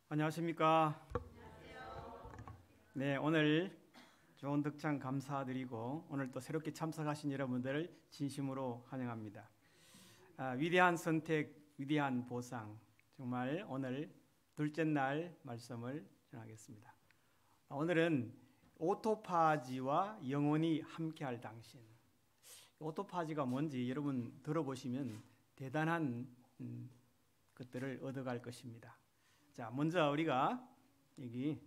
안녕하십니까. 네, 오늘 좋은 득창 감사드리고 오늘 또 새롭게 참석하신 여러분들을 진심으로 환영합니다. 위대한 선택, 위대한 보상. 정말 오늘 둘째 날 말씀을 전하겠습니다. 오늘은 오토파지와 영원히 함께할 당신. 오토파지가 뭔지 여러분 들어보시면 대단한 것들을 얻어갈 것입니다. 자, 먼저 우리가 여기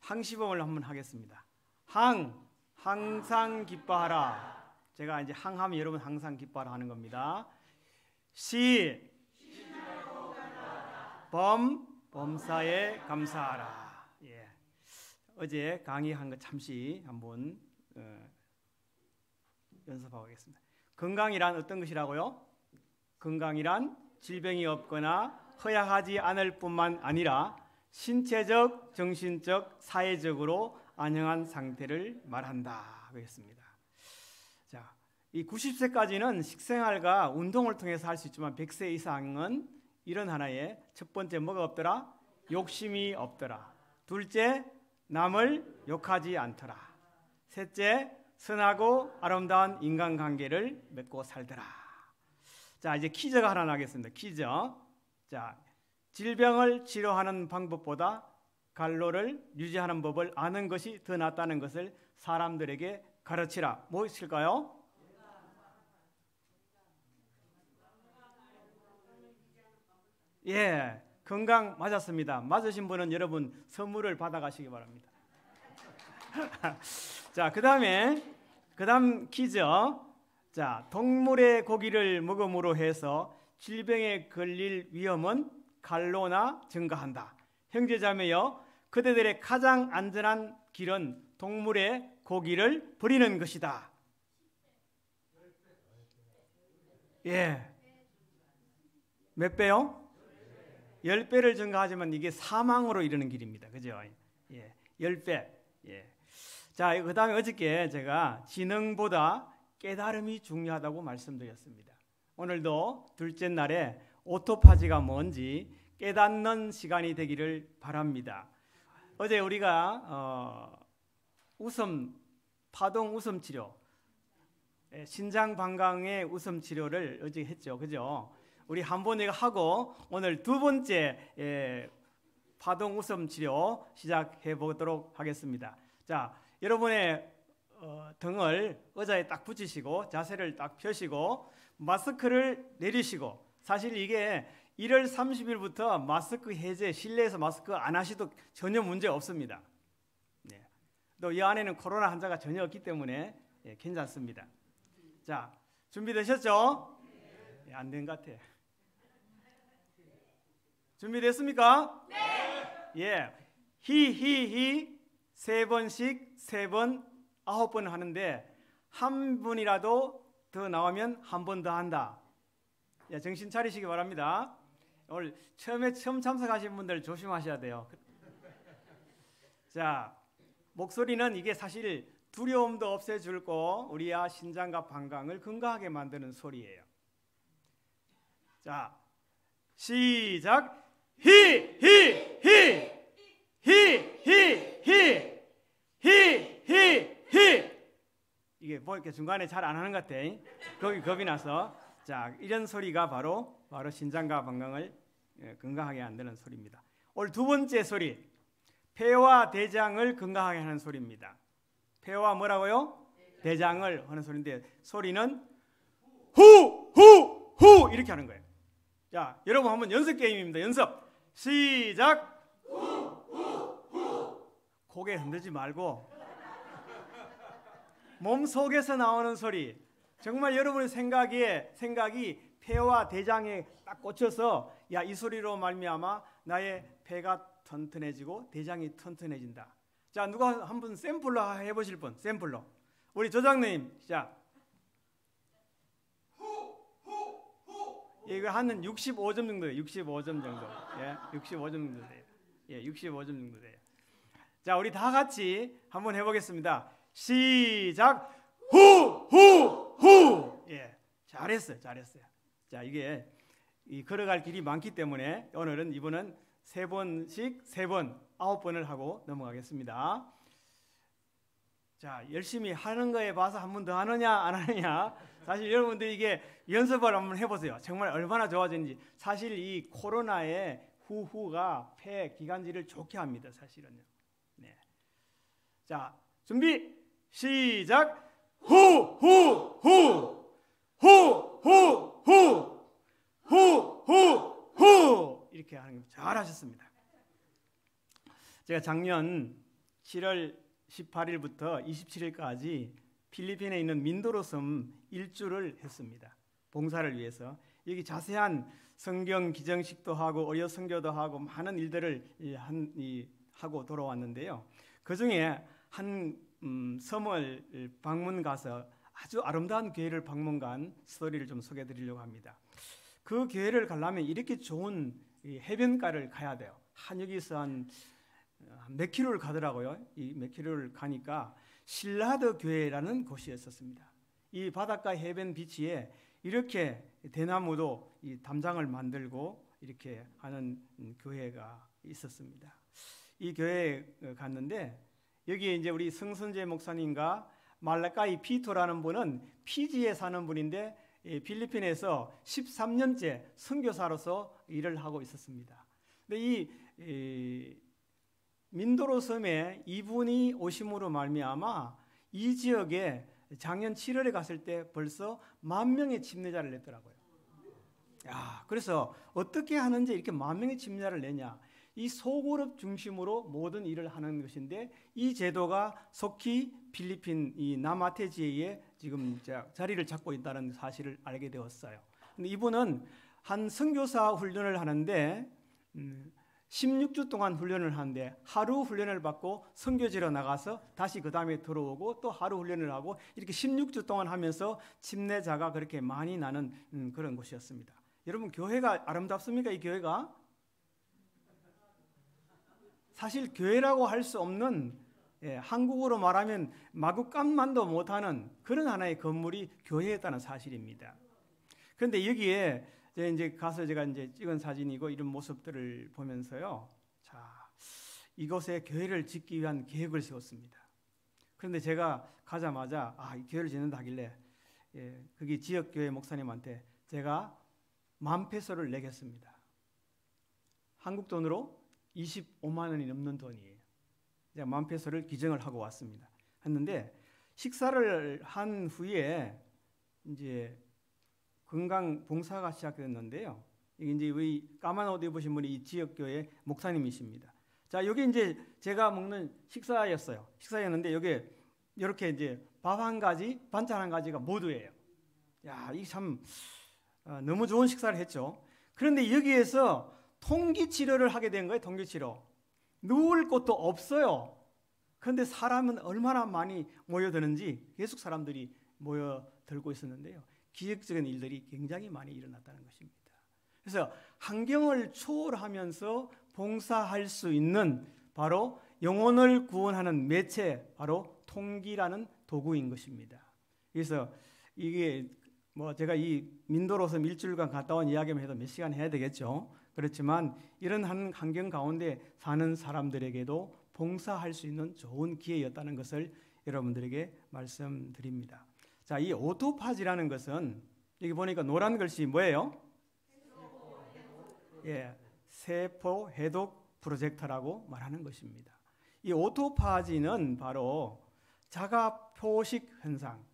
항시범을 한번 하겠습니다. 항상 기뻐하라. 제가 이제 항하면 여러분 항상 기뻐하라 하는 겁니다. 범사에 감사하라. 예. 어제 강의한 거 잠시 한번 연습하고 가겠습니다. 건강이란 어떤 것이라고요? 건강이란 질병이 없거나 허약하지 않을 뿐만 아니라 신체적, 정신적, 사회적으로 안녕한 상태를 말한다. 그랬습니다. 자, 이 90세까지는 식생활과 운동을 통해서 할 수 있지만 100세 이상은 이런 하나의 첫 번째 뭐가 없더라? 욕심이 없더라. 둘째, 남을 욕하지 않더라. 셋째, 선하고 아름다운 인간관계를 맺고 살더라. 자, 이제 퀴즈가 하나 나겠습니다. 퀴즈. 자, 질병을 치료하는 방법보다 갈로를 유지하는 법을 아는 것이 더 낫다는 것을 사람들에게 가르치라. 무엇일까요? 예, 건강 맞았습니다. 맞으신 분은 여러분 선물을 받아가시기 바랍니다. 자, 그다음 퀴즈. 자, 동물의 고기를 먹음으로 해서 질병에 걸릴 위험은 갈로나 증가한다. 형제자매여, 그대들의 가장 안전한 길은 동물의 고기를 버리는 것이다. 예. 몇 배요? 10배를 증가하지만 이게 사망으로 이르는 길입니다. 그죠? 예. 10배. 예. 자, 그다음에 어저께 제가 지능보다 깨달음이 중요하다고 말씀드렸습니다. 오늘도 둘째 날에 오토파지가 뭔지 깨닫는 시간이 되기를 바랍니다. 어제 우리가 파동 웃음 치료, 신장 방광의 웃음 치료를 어제 했죠, 그죠? 우리 한 번 이거 하고 오늘 두 번째 파동 웃음 치료 시작해 보도록 하겠습니다. 자, 여러분의 등을 의자에 딱 붙이시고 자세를 딱 펴시고 마스크를 내리시고, 사실 이게 1월 30일부터 마스크 해제, 실내에서 마스크 안 하셔도 전혀 문제 없습니다. 네. 또 이 안에는 코로나 환자가 전혀 없기 때문에 괜찮습니다. 자, 준비되셨죠? 네, 안 된 것 같아. 준비됐습니까? 네. 예. 히 세 번씩 3번 9번 하는데 한 분이라도 더 나오면 한 번 더 한다. 예, 정신 차리시기 바랍니다. 오늘 처음 참석하신 분들 조심하셔야 돼요. 자, 목소리는 이게 사실 두려움도 없애주고 우리의 신장과 방광을 건강하게 만드는 소리예요. 자, 시작. 히 이게 뭐 이렇게 중간에 잘 안 하는 것 같아. 거기 겁이 나서. 자, 이런 소리가 바로 신장과 방광을 건강하게 만드는 소리입니다. 오늘 두 번째 소리, 폐와 대장을 건강하게 하는 소리입니다. 폐와 뭐라고요? 대장을 하는 소리인데 소리는 후 이렇게 하는 거예요. 자, 여러분 한번 연습 게임입니다. 연습. 시작. 고개 흔들지 말고 몸 속에서 나오는 소리. 정말 여러분의 생각이 폐와 대장에 딱 꽂혀서 야, 이 소리로 말미암아 나의 폐가 튼튼해지고 대장이 튼튼해진다. 자, 누가 한번 샘플로 해보실 분? 샘플로. 우리 조장님, 시작. 이거 하는 65점 정도예요. 65점 정도. 예, 65점 정도 돼요. 예, 65점 정도 돼요. 자, 우리 다 같이 한번 해보겠습니다. 시작. 후. 예, 잘했어요. 자, 이게 이 걸어갈 길이 많기 때문에 오늘은 이분은 세 번씩 3번, 9번을 하고 넘어가겠습니다. 자, 열심히 하는 거에 봐서 한 번 더 하느냐 안 하느냐, 사실 여러분들 이게 연습을 한번 해보세요. 정말 얼마나 좋아졌는지. 사실 이 코로나의 후가 폐 기관지를 좋게 합니다, 사실은요. 네. 자, 준비 시작. 후후후 후후후 후후후 이렇게 하는 거 잘하셨습니다. 제가 작년 7월 18일부터 27일까지 필리핀에 있는 민도로 섬 일주를 했습니다. 봉사를 위해서. 여기 자세한 성경 기정식도 하고 어여 선교도 하고 많은 일들을 하고 돌아왔는데요. 그 중에 한 섬을 방문 가서 아주 아름다운 교회를 방문 간 스토리를 좀 소개해 드리려고 합니다. 그 교회를 가려면 이렇게 좋은 해변가를 가야 돼요. 여기서 한 몇 킬로를 가더라고요. 이 몇 킬로를 가니까 실라드 교회라는 곳이었습니다. 이 바닷가 해변 비치에 이렇게 대나무도 이 담장을 만들고 이렇게 하는 교회가 있었습니다. 이 교회에 갔는데 여기에 이제 우리 성선재 목사님과 말라카이 피토라는 분은 피지에 사는 분인데 필리핀에서 13년째 선교사로서 일을 하고 있었습니다. 근데 이 민도로 섬에 이분이 오심으로 말미암아 이 지역에 작년 7월에 갔을 때 벌써 10,000명의 침례자를 냈더라고요. 야, 그래서 어떻게 하는지 이렇게 10,000명의 침례자를 내냐? 이 소그룹 중심으로 모든 일을 하는 것인데 이 제도가 속히 필리핀 이 남아테지에 지금 자리를 잡고 있다는 사실을 알게 되었어요. 근데 이분은 한 선교사 훈련을 하는데 16주 동안 훈련을 하는데 하루 훈련을 받고 선교지로 나가서 다시 그 다음에 들어오고 또 하루 훈련을 하고 이렇게 16주 동안 하면서 침례자가 그렇게 많이 나는 그런 곳이었습니다. 여러분, 교회가 아름답습니까? 이 교회가? 사실 교회라고 할 수 없는, 한국어로 말하면 마구간만도 못하는 그런 하나의 건물이 교회였다는 사실입니다. 그런데 여기에 이제 가서 제가 이제 찍은 사진이고 이런 모습들을 보면서요, 자, 이곳에 교회를 짓기 위한 계획을 세웠습니다. 그런데 제가 가자마자 이 교회를 짓는다 하길래 거기 지역 교회 목사님한테 제가 10,000페소를 내겠습니다. 한국 돈으로 25만 원이 넘는 돈이에요. 제가 10,000페소를 기증을 하고 왔습니다. 했는데 식사를 한 후에 이제 건강 봉사가 시작됐는데요. 이게 이제 우리 까만 옷 입으신 분이 이 지역 교회 목사님이십니다. 자, 여기 이제 제가 먹는 식사였어요. 식사였는데 여기 이렇게 이제 밥 한 가지, 반찬 한 가지가 모두예요. 야, 이 참 너무 좋은 식사를 했죠. 그런데 여기에서 통기 치료를 하게 된 거예요. 통기 치료. 누울 곳도 없어요. 그런데 사람은 얼마나 많이 모여드는지 계속 사람들이 모여들고 있었는데요. 기적적인 일들이 굉장히 많이 일어났다는 것입니다. 그래서 환경을 초월하면서 봉사할 수 있는 바로 영혼을 구원하는 매체, 바로 통기라는 도구인 것입니다. 그래서 이게 제가 이 민도로서 일주일간 갔다 온 이야기만 해도 몇 시간 해야 되겠죠. 그렇지만 이런 한 환경 가운데 사는 사람들에게도 봉사할 수 있는 좋은 기회였다는 것을 여러분들에게 말씀드립니다. 자, 이 오토파지라는 것은 여기 보니까 노란 글씨 뭐예요? 세포 해독 프로젝트라고 말하는 것입니다. 이 오토파지는 바로 자가 표식 현상,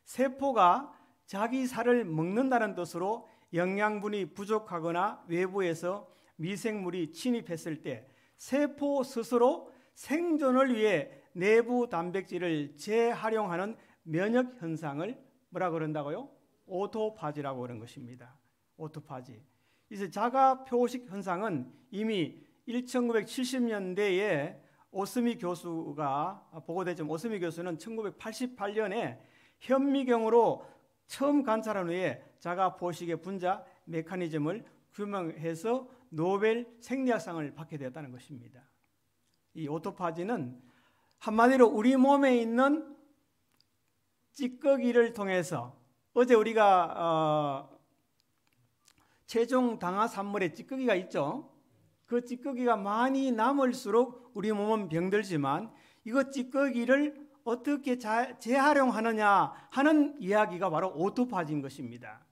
세포가 자기 살을 먹는다는 뜻으로 영양분이 부족하거나 외부에서 미생물이 침입했을 때 세포 스스로 생존을 위해 내부 단백질을 재활용하는 면역 현상을 뭐라 그런다고요? 오토파지라고 그런 것입니다. 오토파지. 이제 자가 표식 현상은 이미 1970년대에 오스미 교수가 보고됐지만 오스미 교수는 1988년에 현미경으로 처음 관찰한 후에 자가 포식의 분자 메커니즘을 규명해서 노벨 생리학상을 받게 되었다는 것입니다. 이 오토파지는 한마디로 우리 몸에 있는 찌꺼기를 통해서, 어제 우리가 체중 당화산물에 찌꺼기가 있죠. 그 찌꺼기가 많이 남을수록 우리 몸은 병들지만 이거 찌꺼기를 어떻게 재활용하느냐 하는 이야기가 바로 오토파지인 것입니다.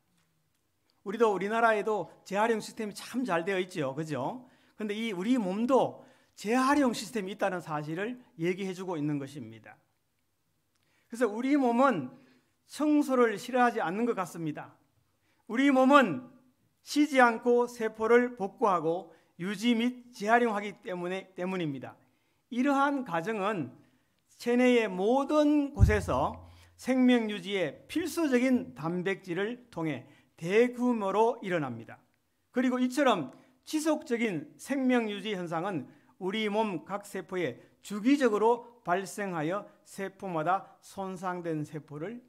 우리나라에도 재활용 시스템이 참 잘 되어 있죠. 그죠? 그런데 이 우리 몸도 재활용 시스템이 있다는 사실을 얘기해 주고 있는 것입니다. 그래서 우리 몸은 청소를 싫어하지 않는 것 같습니다. 우리 몸은 쉬지 않고 세포를 복구하고 유지 및 재활용하기 때문입니다. 이러한 과정은 체내의 모든 곳에서 생명 유지에 필수적인 단백질을 통해 대규모로 일어납니다. 그리고 이처럼 지속적인 생명 유지 현상은 우리 몸 각 세포에 주기적으로 발생하여 세포마다 손상된 세포를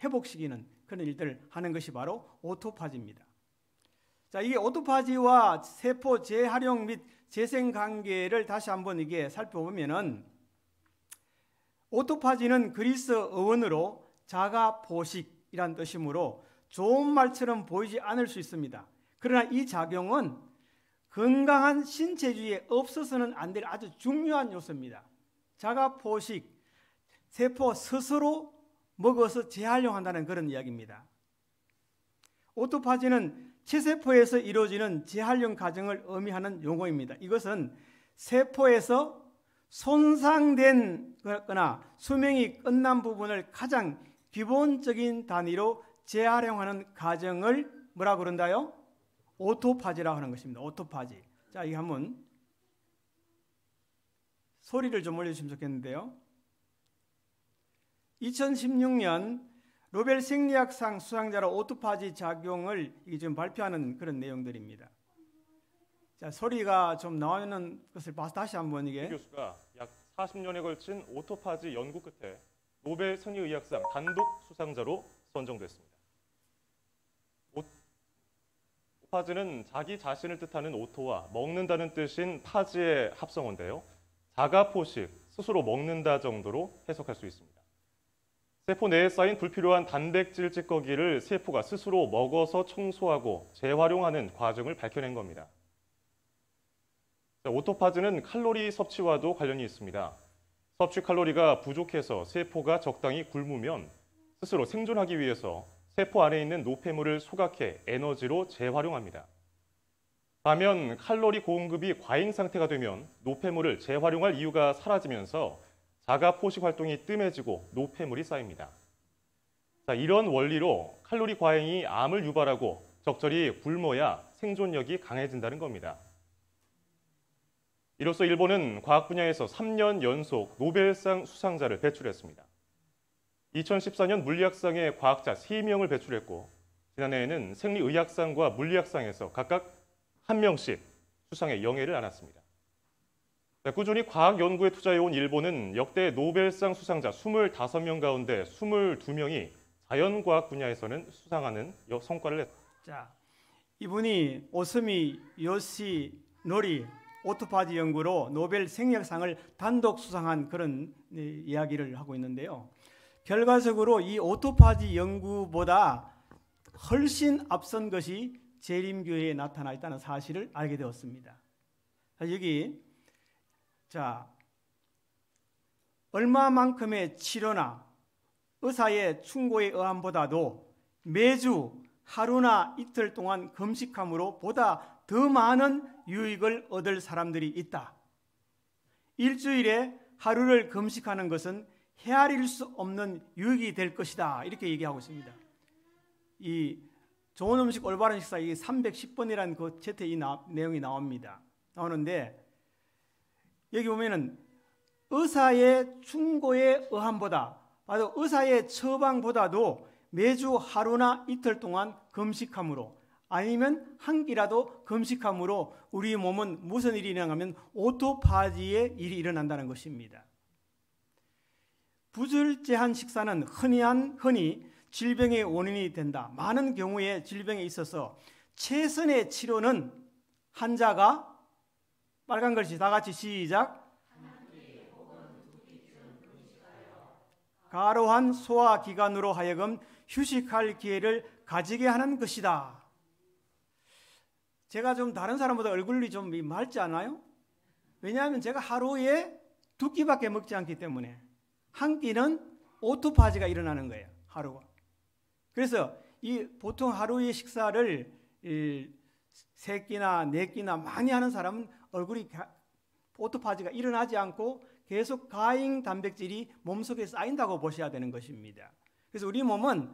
회복시키는 그런 일들을 하는 것이 바로 오토파지입니다. 자, 이게 오토파지와 세포 재활용 및 재생 관계를 다시 한번 이게 살펴보면은 오토파지는 그리스 어원으로 자가 포식이란 뜻이므로 좋은 말처럼 보이지 않을 수 있습니다. 그러나 이 작용은 건강한 신체주의에 없어서는 안 될 아주 중요한 요소입니다. 자가 포식, 세포 스스로 먹어서 재활용한다는 그런 이야기입니다. 오토파지는 체세포에서 이루어지는 재활용 과정을 의미하는 용어입니다. 이것은 세포에서 손상된 거나 수명이 끝난 부분을 가장 기본적인 단위로 재활용하는 과정을 뭐라고 그런다요? 오토파지라고 하는 것입니다. 오토파지. 자, 이거 한번 소리를 좀 올려주시면 좋겠는데요. 2016년 노벨 생리학상 수상자로 오토파지 작용을 지금 발표하는 그런 내용들입니다. 자, 소리가 좀 나오는 것을 봐서 다시 한번 이게. 교수가 약 40년에 걸친 오토파지 연구 끝에 노벨 생리의학상 단독 수상자로 선정됐습니다. 오토파지는 자기 자신을 뜻하는 오토와 먹는다는 뜻인 파지의 합성어인데요. 자가 포식, 스스로 먹는다 정도로 해석할 수 있습니다. 세포 내에 쌓인 불필요한 단백질 찌꺼기를 세포가 스스로 먹어서 청소하고 재활용하는 과정을 밝혀낸 겁니다. 오토파지는 칼로리 섭취와도 관련이 있습니다. 섭취 칼로리가 부족해서 세포가 적당히 굶으면 스스로 생존하기 위해서 세포 안에 있는 노폐물을 소각해 에너지로 재활용합니다. 반면 칼로리 공급이 과잉 상태가 되면 노폐물을 재활용할 이유가 사라지면서 자가 포식 활동이 뜸해지고 노폐물이 쌓입니다. 자, 이런 원리로 칼로리 과잉이 암을 유발하고 적절히 굶어야 생존력이 강해진다는 겁니다. 이로써 일본은 과학 분야에서 3년 연속 노벨상 수상자를 배출했습니다. 2014년 물리학상에 과학자 3명을 배출했고 지난해에는 생리의학상과 물리학상에서 각각 1명씩 수상의 영예를 안았습니다. 꾸준히 과학 연구에 투자해온 일본은 역대 노벨상 수상자 25명 가운데 22명이 자연과학 분야에서는 수상하는 성과를 냈습니다. 자, 이분이 오스미 요시노리 오토파지 연구로 노벨 생리학상을 단독 수상한 그런 이야기를 하고 있는데요. 결과적으로 이 오토파지 연구보다 훨씬 앞선 것이 재림교회에 나타나 있다는 사실을 알게 되었습니다. 여기 자, 얼마만큼의 치료나 의사의 충고에 의함보다도 매주 하루나 이틀 동안 금식함으로 보다 더 많은 유익을 얻을 사람들이 있다. 일주일에 하루를 금식하는 것은 헤아릴 수 없는 유익이 될 것이다. 이렇게 얘기하고 있습니다. 이 좋은 음식 올바른 식사 이 310번이라는 그 책에 이 내용이 나오는데 여기 보면은 의사의 충고에 의함보다 바로 의사의 처방보다도 매주 하루나 이틀 동안 금식함으로 아니면 한 끼라도 금식함으로 우리 몸은 무슨 일이 일어나면 오토파지의 일이 일어난다는 것입니다. 부절제한 식사는 흔히 질병의 원인이 된다. 많은 경우에 질병에 있어서 최선의 치료는 환자가 빨간 글씨 다 같이 시작. 과로한 소화기관으로 하여금 휴식할 기회를 가지게 하는 것이다. 제가 좀 다른 사람보다 얼굴이 좀 맑지 않아요? 왜냐하면 제가 하루에 2끼밖에 먹지 않기 때문에 한 끼는 오토파지가 일어나는 거예요. 하루가. 그래서 이 보통 하루의 식사를 3끼나 4끼나 많이 하는 사람은 얼굴이 오토파지가 일어나지 않고 계속 과잉 단백질이 몸속에 쌓인다고 보셔야 되는 것입니다. 그래서 우리 몸은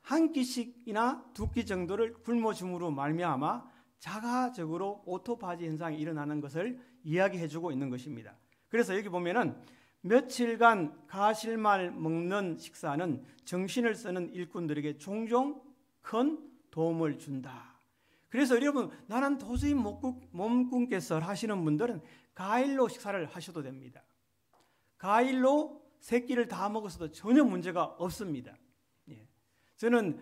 한 끼씩이나 2끼 정도를 굶어줌으로 말미암아 자가적으로 오토파지 현상이 일어나는 것을 이야기해주고 있는 것입니다. 그래서 여기 보면은 며칠간 가실말 먹는 식사는 정신을 쓰는 일꾼들에게 종종 큰 도움을 준다. 그래서 여러분, 나는 도저히 못 굶겠어 하시는 분들은 과일로 식사를 하셔도 됩니다. 과일로 3끼를 다 먹었어도 전혀 문제가 없습니다. 예. 저는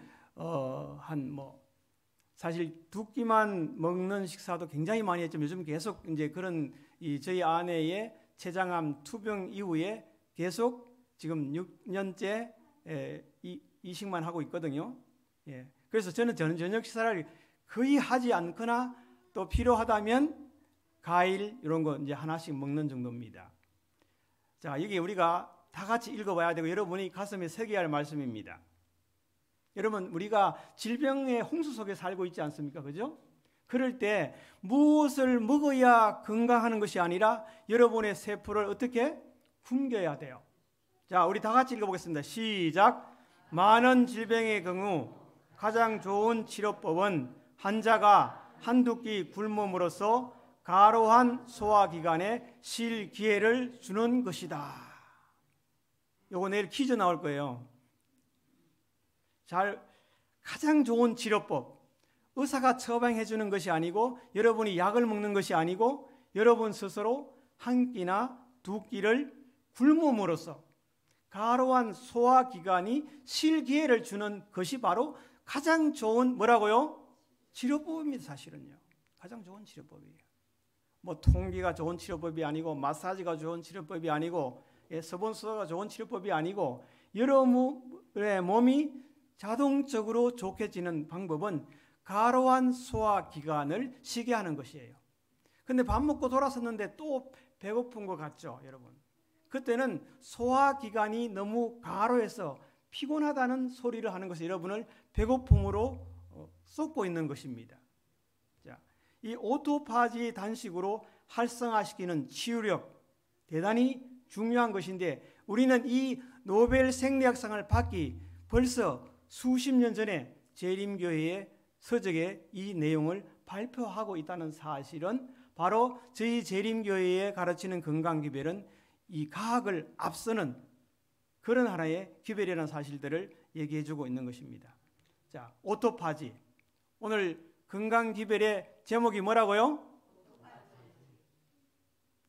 사실 2끼만 먹는 식사도 굉장히 많이 했지만 요즘 계속 이제 그런 저희 아내의 췌장암 투병 이후에 계속 지금 6년째 이식만 하고 있거든요. 예. 그래서 저는 저녁 식사를 거의 하지 않거나 또 필요하다면 과일 이런 거 이제 하나씩 먹는 정도입니다. 자, 여기 우리가 다 같이 읽어봐야 되고 여러분이 가슴에 새겨야 할 말씀입니다. 여러분, 우리가 질병의 홍수 속에 살고 있지 않습니까? 그죠? 그럴 때 무엇을 먹어야 건강하는 것이 아니라 여러분의 세포를 어떻게 굶겨야 돼요. 자, 우리 다 같이 읽어보겠습니다. 시작. 많은 질병의 경우 가장 좋은 치료법은 환자가 한두 끼 굶음으로써 가로한 소화기관에 쉴 기회를 주는 것이다. 요거 내일 퀴즈 나올 거예요. 가장 좋은 치료법, 의사가 처방해 주는 것이 아니고 여러분이 약을 먹는 것이 아니고 여러분 스스로 한 끼나 2끼를 굶음으로써 가로한 소화기관이 쉴 기회를 주는 것이 바로 가장 좋은 뭐라고요? 치료법입니다. 사실은요. 가장 좋은 치료법이에요. 뭐 통기가 좋은 치료법이 아니고 마사지가 좋은 치료법이 아니고 서본수다가 좋은 치료법이 아니고 여러분의 몸이 자동적으로 좋게지는 방법은 가로한 소화기관을 쉬게 하는 것이에요. 근데 밥 먹고 돌아섰는데 또 배고픈 것 같죠, 여러분? 그때는 소화기관이 너무 가로해서 피곤하다는 소리를 하는 것이 여러분을 배고픔으로 쏟고 있는 것입니다. 자, 이 오토파지 단식으로 활성화시키는 치유력 대단히 중요한 것인데 우리는 이 노벨 생리학상을 받기 벌써 수십 년 전에 재림교회의 서적에 이 내용을 발표하고 있다는 사실은 바로 저희 재림교회에 가르치는 건강기별은 이 과학을 앞서는 그런 하나의 기별이라는 사실들을 얘기해주고 있는 것입니다. 자, 오토파지. 오늘 건강기별의 제목이 뭐라고요?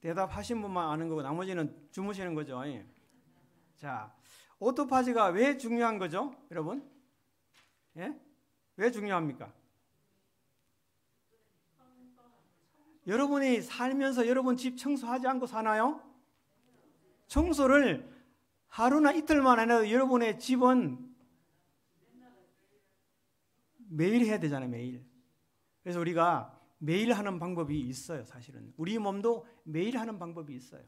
대답하신 분만 아는 거고 나머지는 주무시는 거죠. 자, 오토파지가 왜 중요한 거죠, 여러분? 예? 왜 중요합니까? 여러분이 살면서 여러분 집 청소하지 않고 사나요? 청소를 하루나 이틀만 안 해도 여러분의 집은 매일 해야 되잖아요, 매일. 그래서 우리가 매일 하는 방법이 있어요, 사실은. 우리 몸도 매일 하는 방법이 있어요.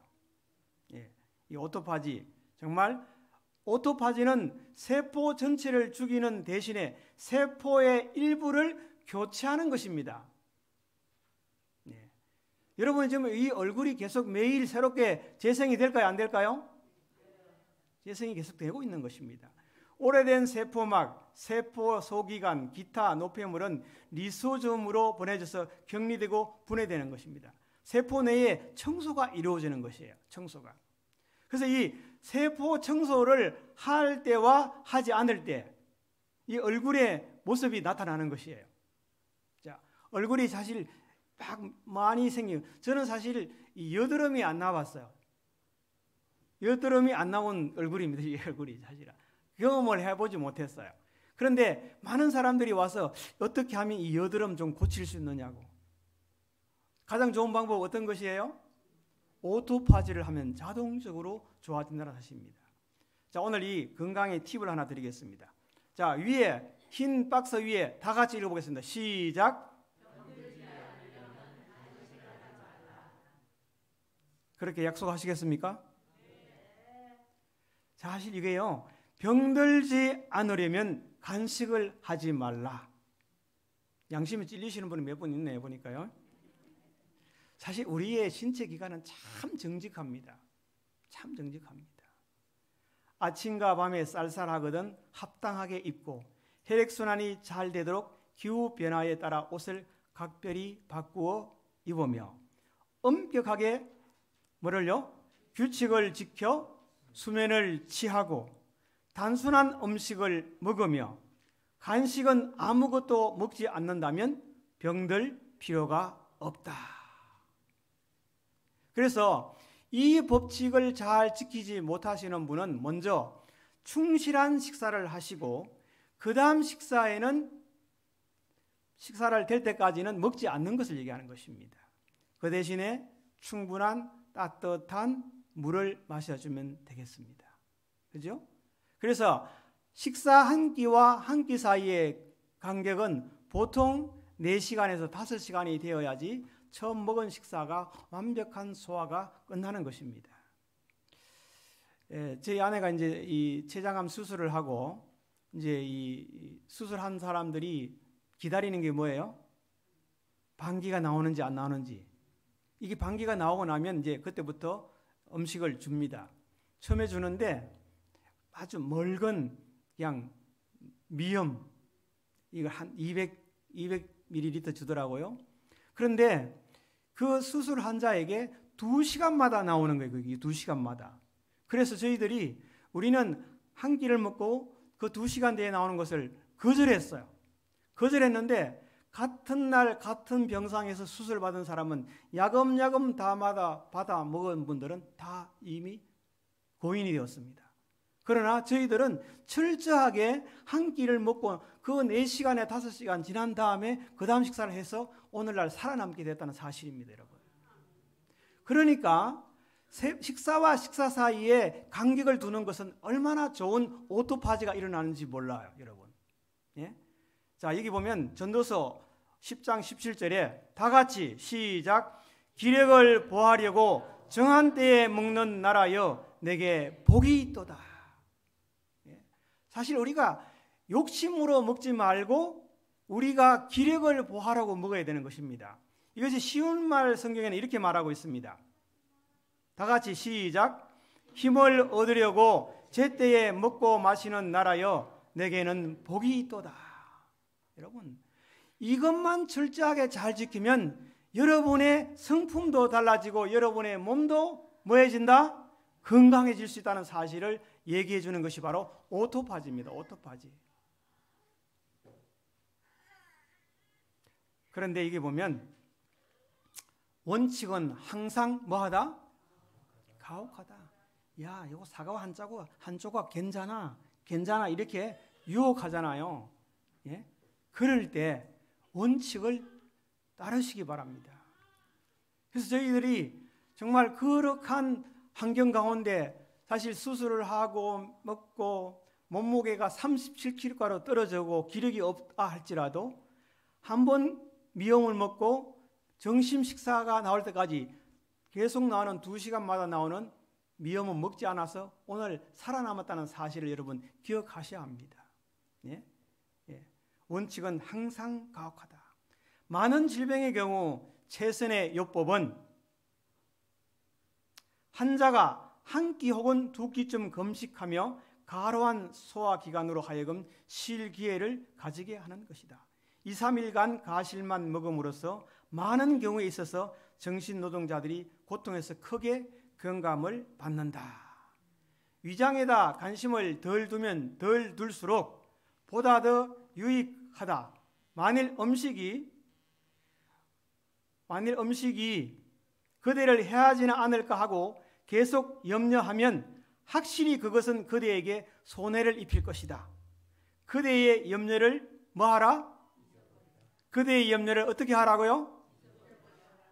예, 이 오토파지, 정말 오토파지는 세포 전체를 죽이는 대신에 세포의 일부를 교체하는 것입니다. 예. 여러분 지금 이 얼굴이 계속 매일 새롭게 재생이 될까요, 안 될까요? 재생이 계속 되고 있는 것입니다. 오래된 세포막, 세포 소기관, 기타 노폐물은 리소솜으로 보내져서 격리되고 분해되는 것입니다. 세포 내에 청소가 이루어지는 것이에요. 청소가. 그래서 이 세포 청소를 할 때와 하지 않을 때 이 얼굴의 모습이 나타나는 것이에요. 자, 얼굴이 사실 막 많이 생기고 저는 사실 이 여드름이 안 나왔어요. 여드름이 안 나온 얼굴입니다. 이 얼굴이 사실은. 경험을 해보지 못했어요. 그런데 많은 사람들이 와서 어떻게 하면 이 여드름 좀 고칠 수 있느냐고. 가장 좋은 방법 어떤 것이에요? 오토파지를 하면 자동적으로 좋아진다는 사실입니다. 자, 오늘 이 건강의 팁을 하나 드리겠습니다. 자, 위에 흰 박스 위에 다 같이 읽어보겠습니다. 시작. 그렇게 약속하시겠습니까? 사실 이게요, 병들지 않으려면 간식을 하지 말라. 양심이 찔리시는 분이 몇 분 있네요, 보니까요. 사실 우리의 신체 기관은 참 정직합니다. 참 정직합니다. 아침과 밤에 쌀쌀하거든 합당하게 입고 혈액순환이 잘 되도록 기후 변화에 따라 옷을 각별히 바꾸어 입으며 엄격하게 뭐를요? 규칙을 지켜 수면을 취하고 단순한 음식을 먹으며 간식은 아무것도 먹지 않는다면 병들 필요가 없다. 그래서 이 법칙을 잘 지키지 못하시는 분은 먼저 충실한 식사를 하시고 그 다음 식사를 될 때까지는 먹지 않는 것을 얘기하는 것입니다. 그 대신에 충분한 따뜻한 물을 마셔주면 되겠습니다. 그죠? 그래서 식사 한 끼와 한 끼 사이의 간격은 보통 4시간에서 5시간이 되어야지 처음 먹은 식사가 완벽한 소화가 끝나는 것입니다. 저희 아내가 이제 이 췌장암 수술을 하고 이제 이 수술한 사람들이 기다리는 게 뭐예요? 방귀가 나오는지 안 나오는지. 이게 방귀가 나오고 나면 이제 그때부터 음식을 줍니다. 처음에 주는데 아주 멀건 그냥 미염 이거 한 200ml 주더라고요. 그런데 그 수술 환자에게 2시간마다 나오는 거예요. 그게 2시간마다. 그래서 저희들이 우리는 한 끼를 먹고 그 2시간 뒤에 나오는 것을 거절했어요. 거절했는데 같은 날 같은 병상에서 수술 받은 사람은 야금야금 다 받아 먹은 분들은 다 이미 고인이 되었습니다. 그러나 저희들은 철저하게 한 끼를 먹고 그 4시간에 5시간 지난 다음에 그 다음 식사를 해서 오늘날 살아남게 됐다는 사실입니다, 여러분. 그러니까 식사와 식사 사이에 간격을 두는 것은 얼마나 좋은 오토파지가 일어나는지 몰라요, 여러분. 예? 자, 여기 보면 전도서 10장 17절에 다 같이 시작. 기력을 보하려고 정한 때에 먹는 나라여 내게 복이 있도다. 사실 우리가 욕심으로 먹지 말고 우리가 기력을 보하라고 먹어야 되는 것입니다. 이것이 쉬운 말 성경에는 이렇게 말하고 있습니다. 다 같이 시작. 힘을 얻으려고 제때에 먹고 마시는 나라여 내게는 복이 있도다. 여러분, 이것만 철저하게 잘 지키면 여러분의 성품도 달라지고 여러분의 몸도 뭐해진다? 건강해질 수 있다는 사실을 얘기해 주는 것이 바로 오토파지입니다. 오토파지. 그런데 이게 보면 원칙은 항상 뭐하다? 가혹하다. 야, 이거 사과 한 조각 괜찮아 이렇게 유혹하잖아요. 예? 그럴 때 원칙을 따르시기 바랍니다. 그래서 저희들이 정말 거룩한 환경 가운데 사실 수술을 하고 먹고 몸무게가 37kg가로 떨어지고 기력이 없다 할지라도 한번 미용을 먹고 점심 식사가 나올 때까지 계속 나오는 2시간마다 나오는 미염은 먹지 않아서 오늘 살아남았다는 사실을 여러분 기억하셔야 합니다. 예? 예. 원칙은 항상 가혹하다. 많은 질병의 경우 최선의 요법은 환자가 한 끼 혹은 2끼쯤 금식하며 가로한 소화기관으로 하여금 쉴 기회를 가지게 하는 것이다. 2, 3일간 가실만 먹음으로써 많은 경우에 있어서 정신노동자들이 고통에서 크게 경감을 받는다. 위장에다 관심을 덜 두면 덜 둘수록 보다 더 유익하다. 만일 음식이 그대를 해하지는 않을까 하고 계속 염려하면 확실히 그것은 그대에게 손해를 입힐 것이다. 그대의 염려를 뭐하라? 그대의 염려를 어떻게 하라고요?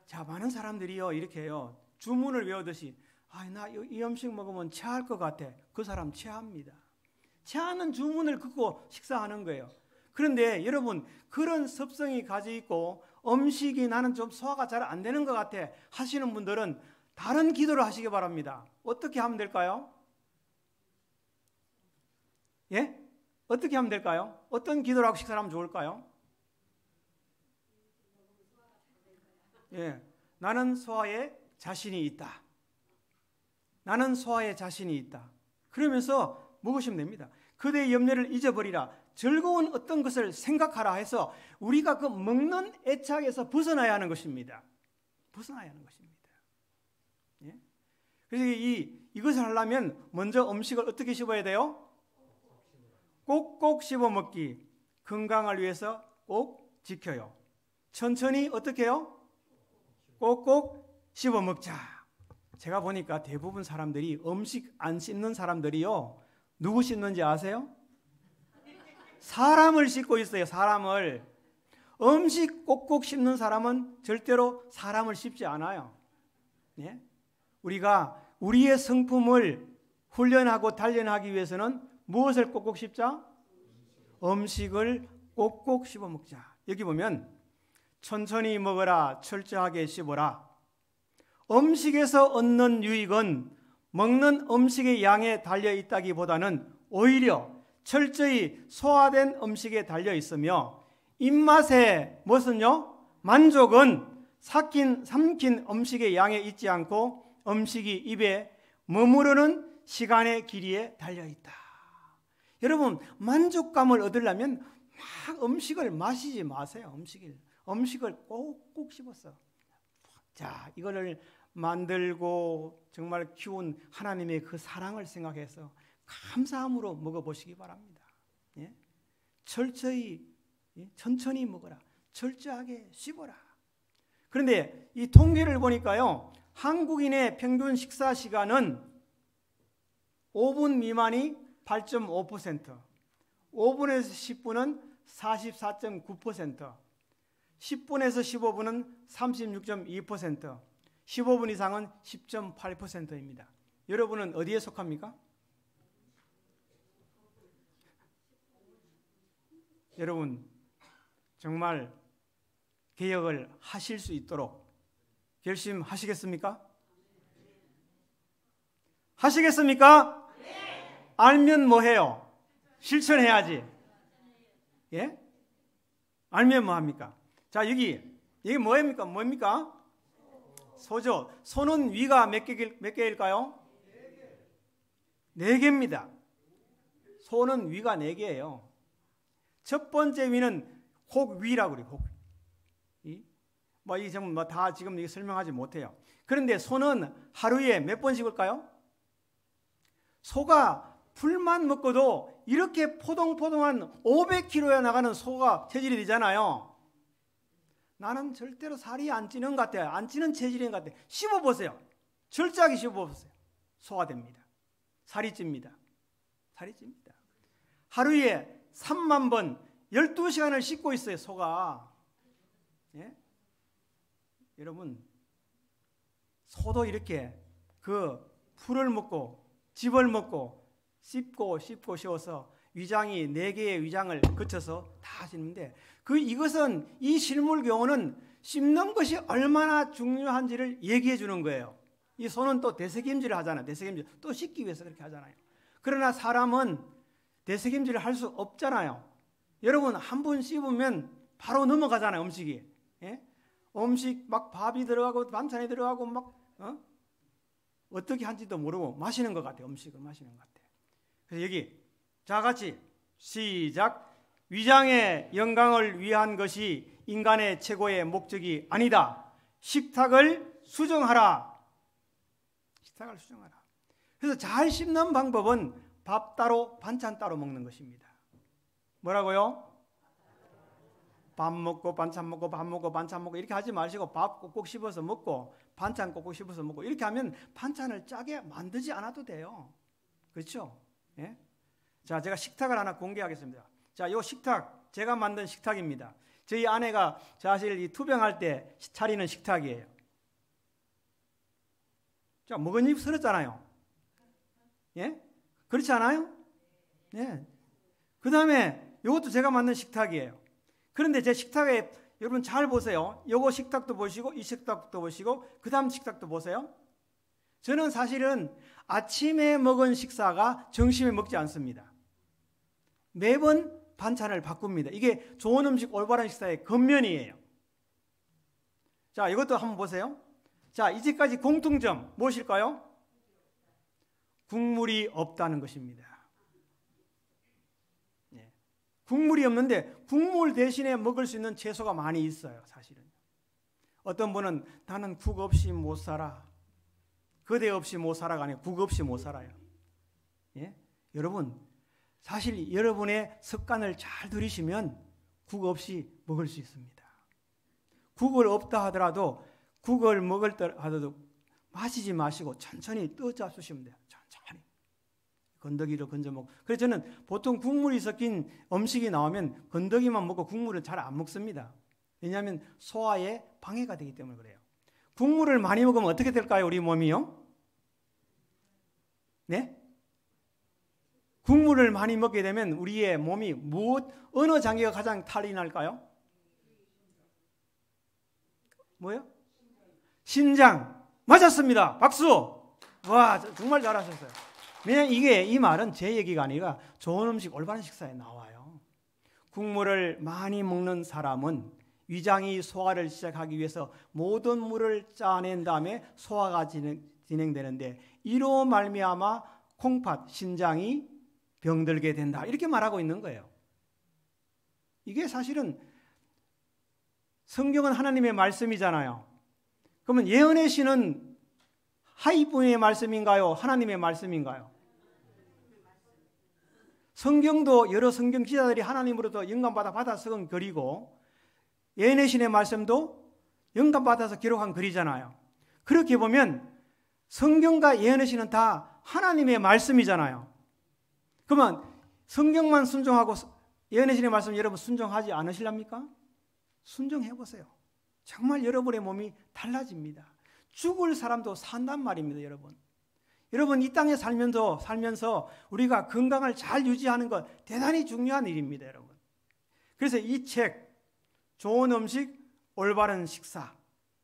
자, 많은 사람들이요 이렇게 해요. 주문을 외우듯이 나 이 음식 먹으면 체할 것 같아. 그 사람 체합니다. 체하는 주문을 긋고 식사하는 거예요. 그런데 여러분 그런 습성이 가지고 있고 음식이 나는 좀 소화가 잘 안 되는 것 같아 하시는 분들은 다른 기도를 하시기 바랍니다. 어떻게 하면 될까요? 예? 어떻게 하면 될까요? 어떤 기도를 하고 식사를 하면 좋을까요? 예, 나는 소화에 자신이 있다. 나는 소화에 자신이 있다. 그러면서 먹으시면 됩니다. 그대의 염려를 잊어버리라. 즐거운 어떤 것을 생각하라 해서 우리가 그 먹는 애착에서 벗어나야 하는 것입니다. 벗어나야 하는 것입니다. 예? 그래서 이것을 하려면 먼저 음식을 어떻게 씹어야 돼요? 꼭꼭 씹어 먹기. 건강을 위해서 꼭 지켜요. 천천히 어떻게 해요? 꼭꼭 씹어 먹자. 제가 보니까 대부분 사람들이 음식 안 씹는 사람들이요, 누구 씹는지 아세요? 사람을 씹고 있어요. 사람을. 음식 꼭꼭 씹는 사람은 절대로 사람을 씹지 않아요. 예? 우리가 우리의 성품을 훈련하고 단련하기 위해서는 무엇을 꼭꼭 씹자? 음식을 꼭꼭 씹어 먹자. 여기 보면 천천히 먹어라, 철저하게 씹어라. 음식에서 얻는 유익은 먹는 음식의 양에 달려 있다기보다는 오히려 철저히 소화된 음식에 달려 있으며, 입맛의 무엇은요? 만족은 삼킨 음식의 양에 있지 않고 음식이 입에 머무르는 시간의 길이에 달려 있다. 여러분, 만족감을 얻으려면 막 음식을 마시지 마세요. 음식을 꼭꼭 씹었어. 자, 이거를 만들고 정말 키운 하나님의 그 사랑을 생각해서 감사함으로 먹어보시기 바랍니다. 예? 철저히, 천천히 먹어라. 철저하게 씹어라. 그런데 이 통계를 보니까요, 한국인의 평균 식사 시간은 5분 미만이 8.5%, 5분에서 10분은 44.9%, 10분에서 15분은 36.2%, 15분 이상은 10.8%입니다. 여러분은 어디에 속합니까? 여러분, 정말 개혁을 하실 수 있도록 결심하시겠습니까? 하시겠습니까? 네. 알면 뭐 해요? 실천해야지. 예? 알면 뭐 합니까? 자, 여기 뭡니까? 소죠. 소는 위가 몇 개일까요? 4개입니다. 소는 위가 4개예요. 첫 번째 위는 혹위라고 그래요. 혹위. 다 지금 설명하지 못해요. 그런데 소는 하루에 몇 번 씹을까요? 소가 풀만 먹고도 이렇게 포동포동한 500kg에 나가는 소가 체질이 되잖아요. 나는 절대로 살이 안 찌는 것 같아요. 안 찌는 체질인 것 같아요. 씹어보세요. 철저하게 씹어보세요. 소화 됩니다. 살이 찝니다. 살이 찝니다. 하루에 3만 번 12시간을 씹고 있어요. 소가. 예? 여러분, 소도 이렇게 그 풀을 먹고 즙을 먹고 씹고 씹어서 위장이 4개의 위장을 거쳐서 다 씹는데, 이것은 이 실물교훈은 씹는 것이 얼마나 중요한지를 얘기해 주는 거예요. 이 소는 또 대세김질을 하잖아요. 대세김질 또 씹기 위해서 그렇게 하잖아요. 그러나 사람은 대세김질을 할 수 없잖아요. 여러분, 한 번 씹으면 바로 넘어가잖아요. 음식이. 예? 음식 막 밥이 들어가고 반찬이 들어가고 막 어떻게 한지도 모르고 마시는 것 같아요. 음식을 마시는 것 같아요. 그래서 여기 자, 같이 시작. 위장의 영광을 위한 것이 인간의 최고의 목적이 아니다. 식탁을 수정하라. 식탁을 수정하라. 그래서 잘 씹는 방법은 밥 따로 반찬 따로 먹는 것입니다. 뭐라고요? 밥 먹고 반찬 먹고 밥 먹고 반찬 먹고 이렇게 하지 마시고 밥 꼭꼭 씹어서 먹고 반찬 꼭꼭 씹어서 먹고 이렇게 하면 반찬을 짜게 만들지 않아도 돼요. 그렇죠? 예? 자, 제가 식탁을 하나 공개하겠습니다. 자, 요 식탁 제가 만든 식탁입니다. 저희 아내가 사실 이 투병할 때 차리는 식탁이에요. 자, 먹은 입 서렸잖아요. 예? 그렇지 않아요? 예. 그 다음에 이것도 제가 만든 식탁이에요. 그런데 제 식탁에 여러분 잘 보세요. 요거 식탁도 보시고 이 식탁도 보시고 그 다음 식탁도 보세요. 저는 사실은 아침에 먹은 식사가 점심에 먹지 않습니다. 매번 반찬을 바꿉니다. 이게 좋은 음식 올바른 식사의 겉면이에요. 자, 이것도 한번 보세요. 자, 이제까지 공통점 무엇일까요? 국물이 없다는 것입니다. 예. 국물이 없는데 국물 대신에 먹을 수 있는 채소가 많이 있어요. 사실은. 어떤 분은 나는 국 없이 못 살아. 거대 없이 못 살아가 아니고 국 없이 못 살아요. 예? 여러분, 사실 여러분의 습관을 잘 들이시면 국 없이 먹을 수 있습니다. 국을 없다 하더라도 국을 먹을 때 하더라도 마시지 마시고 천천히 떠잡수시면 돼요. 천천히. 건더기를 건져 먹고. 그래서 저는 보통 국물이 섞인 음식이 나오면 건더기만 먹고 국물을 잘 안 먹습니다. 왜냐하면 소화에 방해가 되기 때문에 그래요. 국물을 많이 먹으면 어떻게 될까요? 우리 몸이요? 네? 국물을 많이 먹게 되면 우리의 몸이 어느 장기가 가장 탈이 날까요? 뭐요? 신장. 맞았습니다. 박수. 와, 정말 잘하셨어요. 왜냐하면 이 말은 제 얘기가 아니라 좋은 음식 올바른 식사에 나와요. 국물을 많이 먹는 사람은 위장이 소화를 시작하기 위해서 모든 물을 짜낸 다음에 소화가 진행되는데 이로 말미암아 콩팥, 신장이 병들게 된다. 이렇게 말하고 있는 거예요. 이게 사실은 성경은 하나님의 말씀이잖아요. 그러면 예언의 시는 하이분의 말씀인가요? 하나님의 말씀인가요? 성경도 여러 성경 기자들이 하나님으로부터 영감받아 적은 글이고 예언의 신의 말씀도 영감받아서 기록한 글이잖아요. 그렇게 보면 성경과 예언의 신은 다 하나님의 말씀이잖아요. 그러면 성경만 순종하고 예언의 신의 말씀 여러분 순종하지 않으실랍니까? 순종해 보세요. 정말 여러분의 몸이 달라집니다. 죽을 사람도 산단 말입니다, 여러분. 여러분 이 땅에 살면서 우리가 건강을 잘 유지하는 것 대단히 중요한 일입니다, 여러분. 그래서 이 책 좋은 음식, 올바른 식사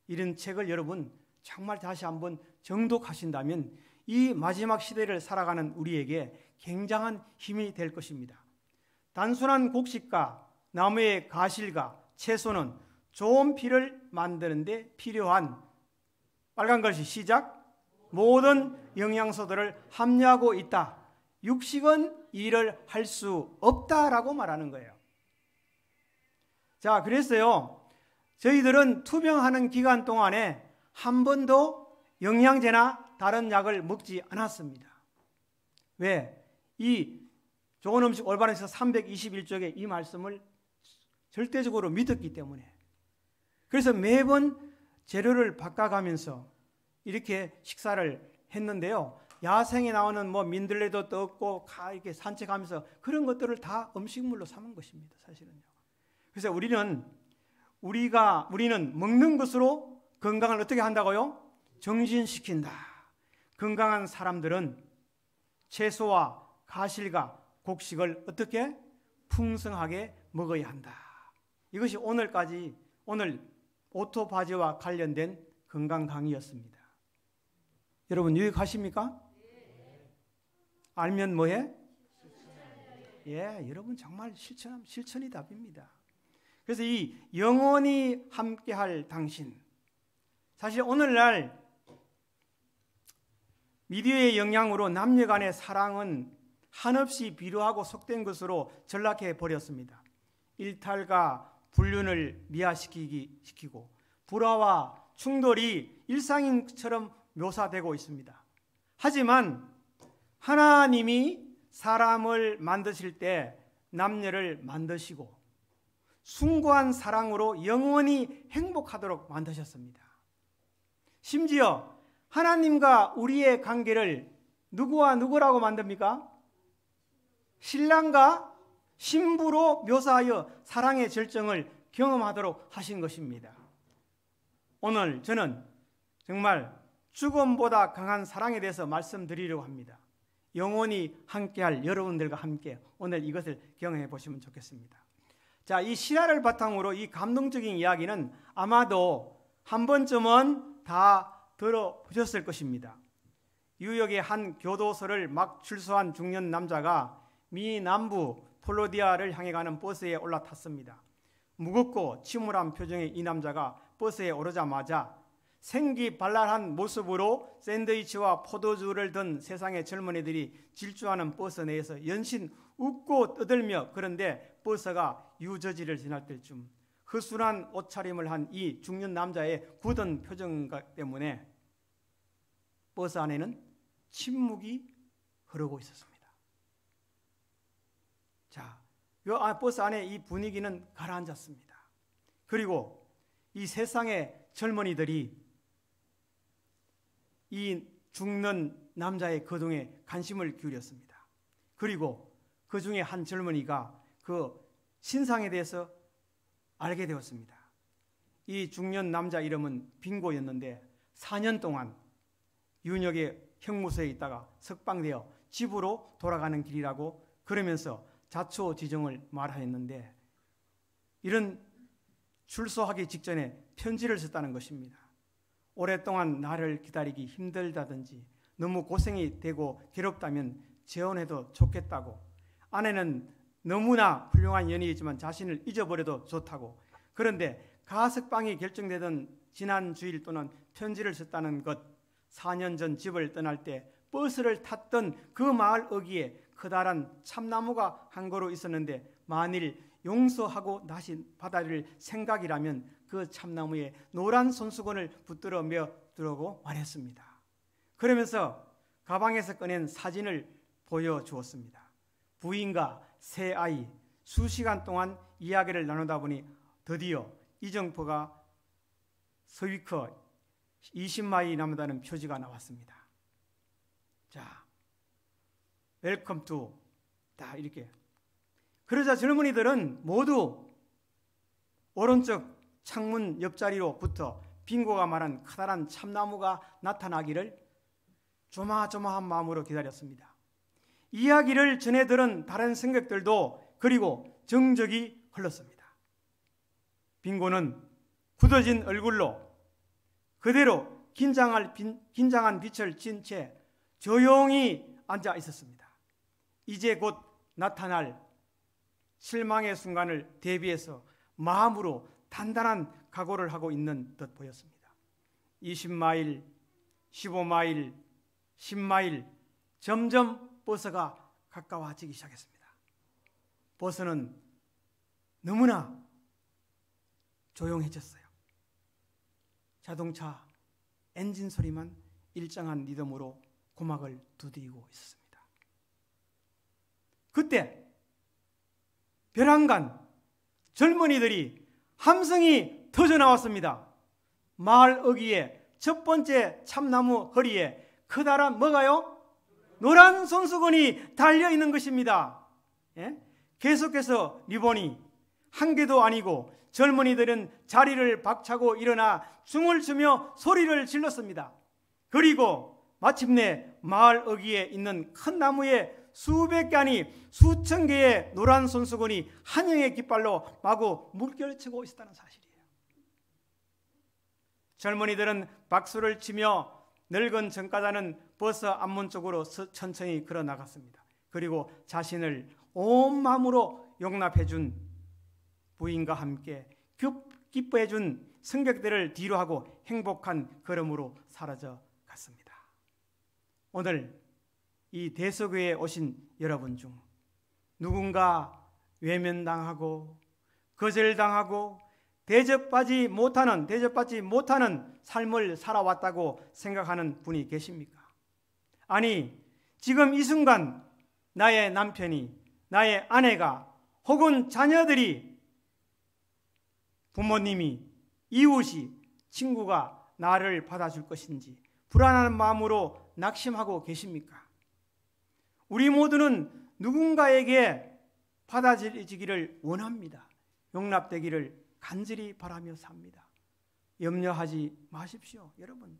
이런 책을 여러분 정말 다시 한번 정독하신다면 이 마지막 시대를 살아가는 우리에게 굉장한 힘이 될 것입니다. 단순한 곡식과 나무의 가실과 채소는 좋은 피를 만드는 데 필요한 빨간 글씨 시작 모든 영양소들을 함유하고 있다. 육식은 일을 할 수 없다라고 말하는 거예요. 자, 그랬어요. 저희들은 투병하는 기간 동안에 한 번도 영양제나 다른 약을 먹지 않았습니다. 왜? 이 좋은 음식 올바른 식사 321쪽에 이 말씀을 절대적으로 믿었기 때문에. 그래서 매번 재료를 바꿔가면서 이렇게 식사를 했는데요. 야생에 나오는 민들레도 떴고 이렇게 산책하면서 그런 것들을 다 음식물로 삼은 것입니다. 사실은요. 그래서 우리는 먹는 것으로 건강을 어떻게 한다고요? 정진시킨다. 건강한 사람들은 채소와 가실과 곡식을 어떻게 풍성하게 먹어야 한다. 이것이 오늘 오토바지와 관련된 건강 강의였습니다. 여러분 유익하십니까? 알면 뭐해? 예, 여러분 정말 실천이 답입니다. 그래서 이 영원히 함께할 당신, 사실 오늘날 미디어의 영향으로 남녀 간의 사랑은 한없이 비루하고 속된 것으로 전락해 버렸습니다. 일탈과 불륜을 미화시키고 불화와 충돌이 일상인처럼 묘사되고 있습니다. 하지만 하나님이 사람을 만드실 때 남녀를 만드시고 숭고한 사랑으로 영원히 행복하도록 만드셨습니다. 심지어 하나님과 우리의 관계를 누구와 누구라고 만듭니까? 신랑과 신부로 묘사하여 사랑의 절정을 경험하도록 하신 것입니다. 오늘 저는 정말 죽음보다 강한 사랑에 대해서 말씀드리려고 합니다. 영원히 함께할 여러분들과 함께 오늘 이것을 경험해 보시면 좋겠습니다. 자, 이 실화를 바탕으로 이 감동적인 이야기는 아마도 한 번쯤은 다 들어보셨을 것입니다. 뉴욕의 한 교도소를 막 출소한 중년 남자가 미 남부 플로리다를 향해 가는 버스에 올라탔습니다. 무겁고 침울한 표정의 이 남자가 버스에 오르자마자 생기발랄한 모습으로 샌드위치와 포도주를 든 세상의 젊은이들이 질주하는 버스 내에서 연신 웃고 떠들며, 그런데 버스가 유저지를 지날 때쯤 허술한 옷차림을 한 이 중년 남자의 굳은 표정 때문에 버스 안에는 침묵이 흐르고 있었습니다. 자, 버스 안에 이 분위기는 가라앉았습니다. 그리고 이 세상의 젊은이들이 이 죽는 남자의 거동에 관심을 기울였습니다. 그리고 그 중에 한 젊은이가 그 신상에 대해서 알게 되었습니다. 이 중년 남자 이름은 빙고였는데 4년 동안 윤역의 형무소에 있다가 석방되어 집으로 돌아가는 길이라고 그러면서 자초지종을 말하였는데, 이런 출소하기 직전에 편지를 썼다는 것입니다. 오랫동안 나를 기다리기 힘들다든지 너무 고생이 되고 괴롭다면 재혼해도 좋겠다고, 아내는 너무나 훌륭한 연인이지만 자신을 잊어버려도 좋다고, 그런데 가석방이 결정되던 지난 주일 또는 편지를 썼다는 것, 4년 전 집을 떠날 때 버스를 탔던 그 마을 어귀에 커다란 참나무가 한 그루 있었는데 만일 용서하고 다시 받아들일 생각이라면 그 참나무에 노란 손수건을 붙들어 메어두라고 말했습니다. 그러면서 가방에서 꺼낸 사진을 보여주었습니다. 부인과 새 아이, 수시간 동안 이야기를 나누다 보니 드디어 이정표가 서위커 20마일이 남았다는 표지가 나왔습니다. 자, 웰컴 투, 다 이렇게. 그러자 젊은이들은 모두 오른쪽 창문 옆자리로부터 빙고가 말한 커다란 참나무가 나타나기를 조마조마한 마음으로 기다렸습니다. 이야기를 전해 들은 다른 승객들도 그리고 정적이 흘렀습니다. 빙고는 굳어진 얼굴로 그대로 긴장한 빛을 띤 채 조용히 앉아 있었습니다. 이제 곧 나타날 실망의 순간을 대비해서 마음으로 단단한 각오를 하고 있는 듯 보였습니다. 20마일, 15마일, 10마일, 점점 버스가 가까워지기 시작했습니다. 버스는 너무나 조용해졌어요. 자동차 엔진 소리만 일정한 리듬으로 고막을 두드리고 있었습니다. 그때 벼랑간 젊은이들이 함성이 터져 나왔습니다. 마을 어귀의 첫 번째 참나무 허리에 커다란 뭐가요? 노란 손수건이 달려있는 것입니다. 예? 계속해서 리본이 한 개도 아니고 젊은이들은 자리를 박차고 일어나 춤을 추며 소리를 질렀습니다. 그리고 마침내 마을 어귀에 있는 큰 나무에 수백 개 아니 수천 개의 노란 손수건이 한 형의 깃발로 마구 물결치고 있었다는 사실이에요. 젊은이들은 박수를 치며 늙은 정가자는 버스 앞문 쪽으로 천천히 걸어 나갔습니다. 그리고 자신을 온 마음으로 용납해준 부인과 함께 기뻐해준 승객들을 뒤로 하고 행복한 걸음으로 사라져 갔습니다. 오늘 이 대서교회에 오신 여러분 중 누군가 외면당하고 거절당하고 대접받지 못하는 삶을 살아왔다고 생각하는 분이 계십니까? 아니, 지금 이 순간 나의 남편이, 나의 아내가 혹은 자녀들이, 부모님이, 이웃이, 친구가 나를 받아줄 것인지 불안한 마음으로 낙심하고 계십니까? 우리 모두는 누군가에게 받아들여지기를 원합니다. 용납되기를 간절히 바라며 삽니다. 염려하지 마십시오. 여러분,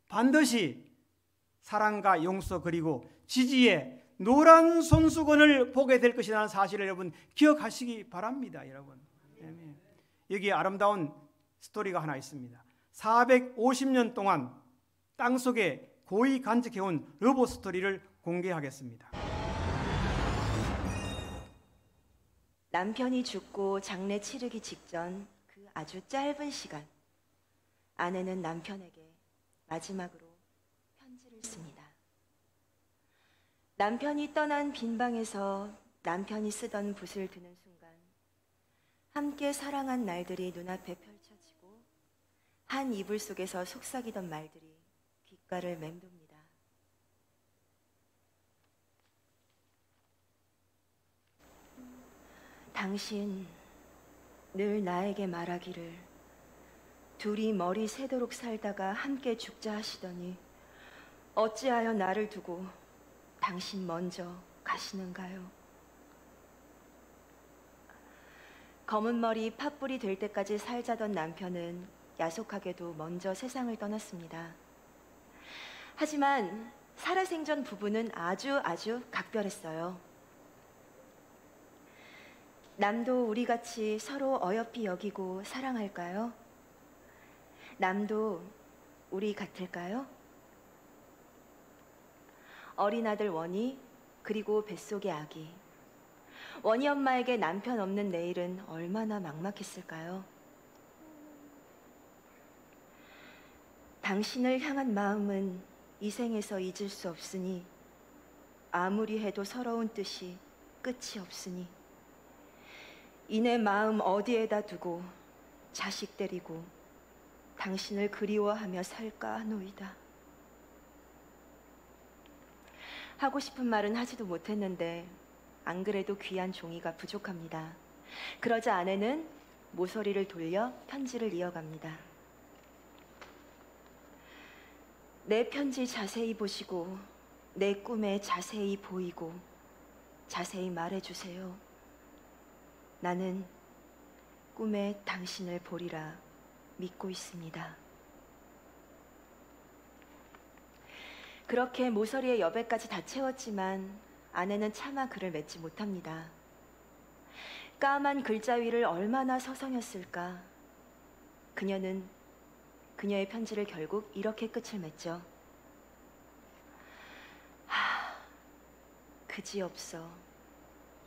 반드시 사랑과 용서 그리고 지지의 노란 손수건을 보게 될 것이라는 사실을 여러분 기억하시기 바랍니다. 여러분, 여기 아름다운 스토리가 하나 있습니다. 450년 동안 땅속에 고이 간직해온 러브 스토리를 공개하겠습니다. 남편이 죽고 장례 치르기 직전 그 아주 짧은 시간, 아내는 남편에게 마지막으로 편지를 씁니다. 남편이 떠난 빈 방에서 남편이 쓰던 붓을 드는 순간 함께 사랑한 날들이 눈앞에 펼쳐지고 한 이불 속에서 속삭이던 말들이 귓가를 맴돕니다. 당신 늘 나에게 말하기를 둘이 머리 새도록 살다가 함께 죽자 하시더니 어찌하여 나를 두고 당신 먼저 가시는가요? 검은 머리 팥불이 될 때까지 살자던 남편은 야속하게도 먼저 세상을 떠났습니다. 하지만 살아생전 부부는 아주 각별했어요. 남도 우리같이 서로 어여삐 여기고 사랑할까요? 남도 우리 같을까요? 어린 아들 원희, 그리고 뱃속의 아기. 원희 엄마에게 남편 없는 내일은 얼마나 막막했을까요? 당신을 향한 마음은 이 생에서 잊을 수 없으니 아무리 해도 서러운 뜻이 끝이 없으니 이내 마음 어디에다 두고 자식 데리고 당신을 그리워하며 살까 하노이다. 하고 싶은 말은 하지도 못했는데 안 그래도 귀한 종이가 부족합니다. 그러자 아내는 모서리를 돌려 편지를 이어갑니다. 내 편지 자세히 보시고 내 꿈에 자세히 보이고 자세히 말해주세요. 나는 꿈에 당신을 보리라 믿고 있습니다. 그렇게 모서리의 여백까지 다 채웠지만 아내는 차마 글을 맺지 못합니다. 까만 글자 위를 얼마나 서성였을까. 그녀는 그녀의 편지를 결국 이렇게 끝을 맺죠. 그지없어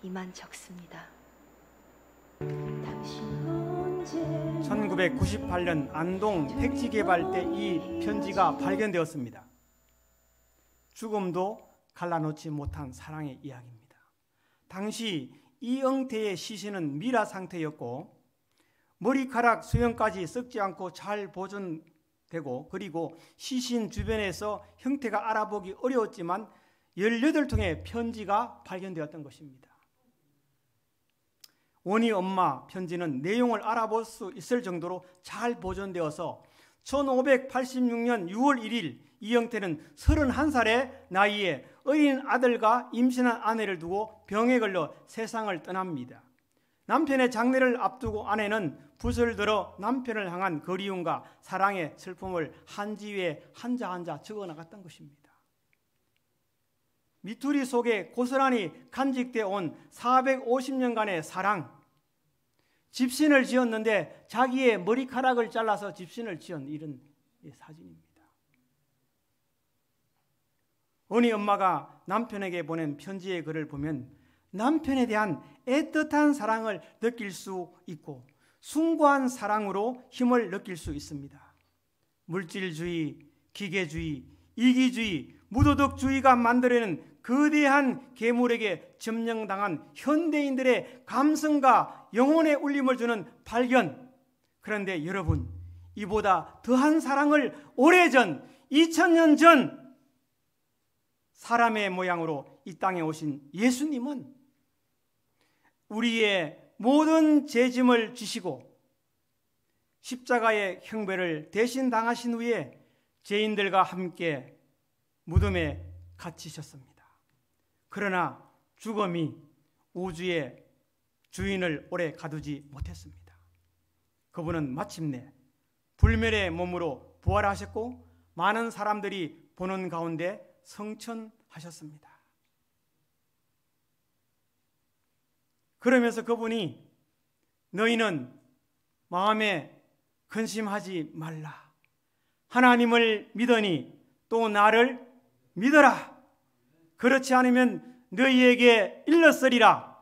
이만 적습니다. 1998년 안동 택지 개발 때 이 편지가 발견되었습니다. 죽음도 갈라놓지 못한 사랑의 이야기입니다. 당시 이영태의 시신은 미라 상태였고 머리카락 수염까지 썩지 않고 잘 보존되고 그리고 시신 주변에서 형태가 알아보기 어려웠지만 18통의 편지가 발견되었던 것입니다. 원희 엄마 편지는 내용을 알아볼 수 있을 정도로 잘 보존되어서 1586년 6월 1일 이영태는 31살의 나이에 어린 아들과 임신한 아내를 두고 병에 걸려 세상을 떠납니다. 남편의 장례를 앞두고 아내는 붓을 들어 남편을 향한 그리움과 사랑의 슬픔을 한지 위에 한자 적어나갔던 것입니다. 미투리 속에 고스란히 간직되어 온 450년간의 사랑, 집신을 지었는데 자기의 머리카락을 잘라서 집신을 지은 이런 사진입니다. 원희 엄마가 남편에게 보낸 편지의 글을 보면 남편에 대한 애틋한 사랑을 느낄 수 있고 숭고한 사랑으로 힘을 느낄 수 있습니다. 물질주의, 기계주의, 이기주의, 무도덕주의가 만들어내는 거대한 괴물에게 점령당한 현대인들의 감성과 영혼의 울림을 주는 발견. 그런데 여러분, 이보다 더한 사랑을 오래전 2000년 전 사람의 모양으로 이 땅에 오신 예수님은 우리의 모든 죄짐을 지시고 십자가의 형벌을 대신 당하신 후에 죄인들과 함께 무덤에 갇히셨습니다. 그러나 죽음이 우주의 주인을 오래 가두지 못했습니다. 그분은 마침내 불멸의 몸으로 부활하셨고 많은 사람들이 보는 가운데 성천하셨습니다. 그러면서 그분이 너희는 마음에 근심하지 말라. 하나님을 믿으니 또 나를 믿어라. 그렇지 않으면 너희에게 일렀으리라.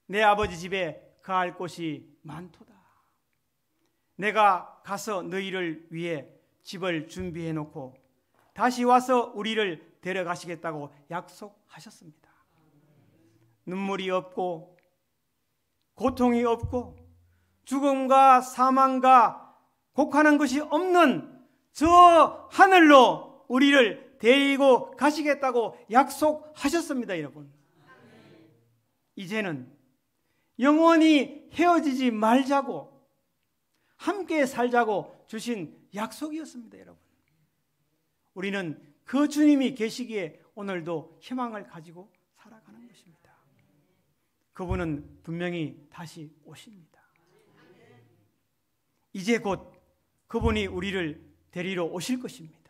내 아버지 집에 거할 곳이 많도다. 내가 가서 너희를 위해 집을 준비해 놓고 다시 와서 우리를 데려가시겠다고 약속하셨습니다. 눈물이 없고 고통이 없고 죽음과 사망과 곡하는 것이 없는 저 하늘로 우리를 데리고 가시겠다고 약속하셨습니다, 여러분. 이제는 영원히 헤어지지 말자고 함께 살자고 주신 약속이었습니다, 여러분. 우리는 그 주님이 계시기에 오늘도 희망을 가지고 살아가는 것입니다. 그분은 분명히 다시 오십니다. 이제 곧 그분이 우리를 데리러 오실 것입니다.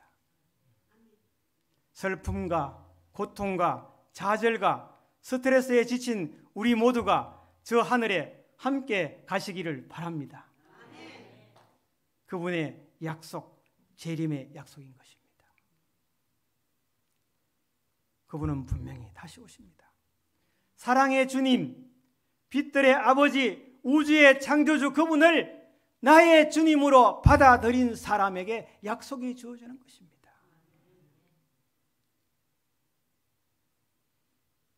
슬픔과 고통과 좌절과 스트레스에 지친 우리 모두가 저 하늘에 함께 가시기를 바랍니다. 그분의 약속, 재림의 약속인 것입니다. 그분은 분명히 다시 오십니다. 사랑의 주님, 빛들의 아버지, 우주의 창조주 그분을 나의 주님으로 받아들인 사람에게 약속이 주어지는 것입니다.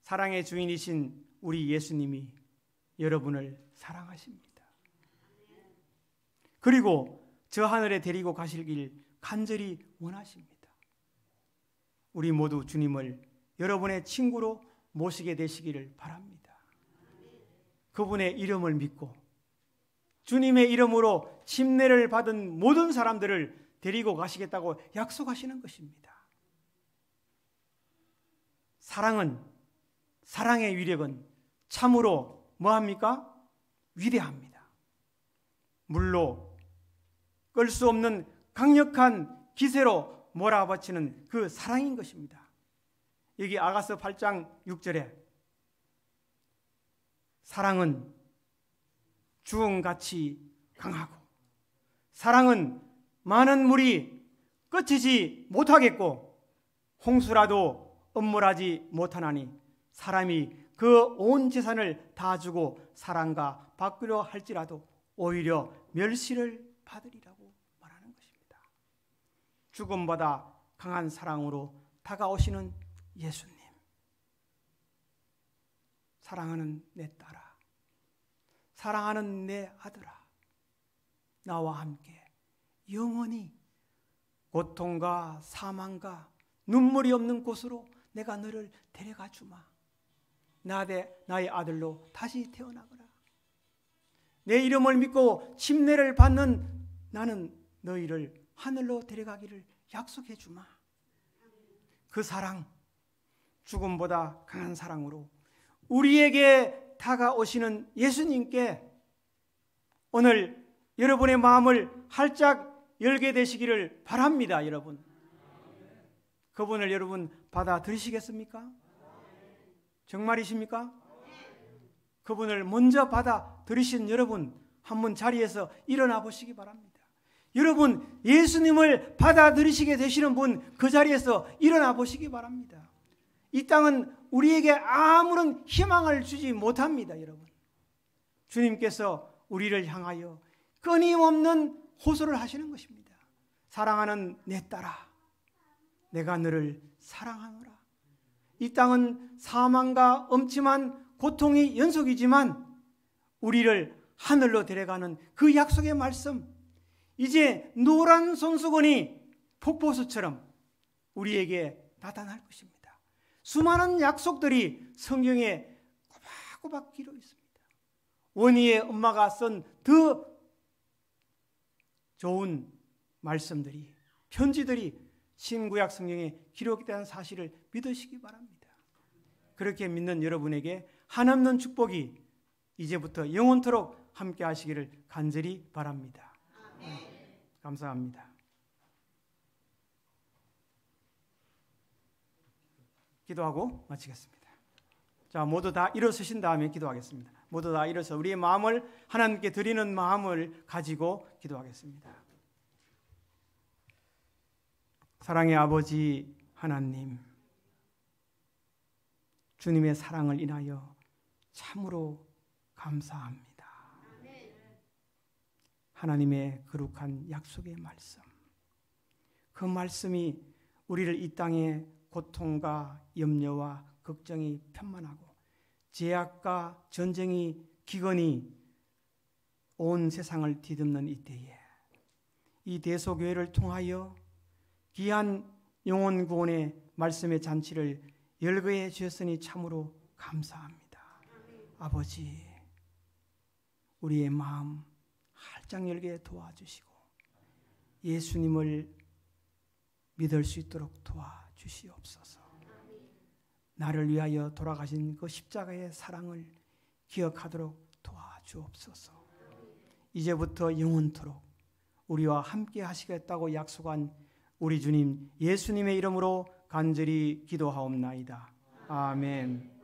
사랑의 주인이신 우리 예수님이 여러분을 사랑하십니다. 그리고 저 하늘에 데리고 가시길 간절히 원하십니다. 우리 모두 주님을 여러분의 친구로 모시게 되시기를 바랍니다. 그분의 이름을 믿고 주님의 이름으로 침례를 받은 모든 사람들을 데리고 가시겠다고 약속하시는 것입니다. 사랑의 위력은 참으로 뭐합니까? 위대합니다. 물로 끌 수 없는 강력한 기세로 몰아붙이는 그 사랑인 것입니다. 여기 아가서 8장 6절에 사랑은 주홍같이 강하고 사랑은 많은 물이 끝이지 못하겠고 홍수라도 엄물하지 못하나니 사람이 그 온 재산을 다 주고 사랑과 바꾸려 할지라도 오히려 멸시를 받으리라고 말하는 것입니다. 죽음보다 강한 사랑으로 다가오시는 예수님, 사랑하는 내 딸아, 사랑하는 내 아들아, 나와 함께 영원히 고통과 사망과 눈물이 없는 곳으로 내가 너를 데려가 주마. 나의 아들로 다시 태어나거라. 내 이름을 믿고 침례를 받는 나는 너희를 하늘로 데려가기를 약속해 주마. 그 사랑, 죽음보다 강한 사랑으로 우리에게 다가오시는 예수님께 오늘 여러분의 마음을 활짝 열게 되시기를 바랍니다, 여러분. 그분을 여러분 받아들이시겠습니까? 정말이십니까? 그분을 먼저 받아들이신 여러분 한번 자리에서 일어나 보시기 바랍니다. 여러분 예수님을 받아들이시게 되시는 분 그 자리에서 일어나 보시기 바랍니다. 이 땅은 우리에게 아무런 희망을 주지 못합니다, 여러분. 주님께서 우리를 향하여 끊임없는 호소를 하시는 것입니다. 사랑하는 내 딸아, 내가 너를 사랑하노라. 이 땅은 사망과 엄침한 고통이 연속이지만 우리를 하늘로 데려가는 그 약속의 말씀, 이제 노란 손수건이 폭포수처럼 우리에게 나타날 것입니다. 수많은 약속들이 성경에 꼬박꼬박 기록되어 있습니다. 원희의 엄마가 쓴 더 좋은 말씀들이, 편지들이 신구약 성경에 기록된 사실을 믿으시기 바랍니다. 그렇게 믿는 여러분에게 한없는 축복이 이제부터 영원토록 함께 하시기를 간절히 바랍니다. 감사합니다. 기도하고 마치겠습니다. 자, 모두 다 일어서신 다음에 기도하겠습니다. 모두 다 일어서 우리의 마음을 하나님께 드리는 마음을 가지고 기도하겠습니다. 사랑의 아버지 하나님, 주님의 사랑을 인하여 참으로 감사합니다. 하나님의 거룩한 약속의 말씀, 그 말씀이 우리를 이 땅의 고통과 염려와 걱정이 편만하고 제약과 전쟁이 기근이 온 세상을 뒤덮는 이때에 이 대소교회를 통하여 귀한 영혼 구원의 말씀의 잔치를 열거해 주셨으니 참으로 감사합니다. 아버지, 우리의 마음 활짝 열게 도와주시고 예수님을 믿을 수 있도록 도와주시옵소서. 나를 위하여 돌아가신 그 십자가의 사랑을 기억하도록 도와주옵소서. 이제부터 영원토록 우리와 함께 하시겠다고 약속한 우리 주님 예수님의 이름으로 간절히 기도하옵나이다. 아멘.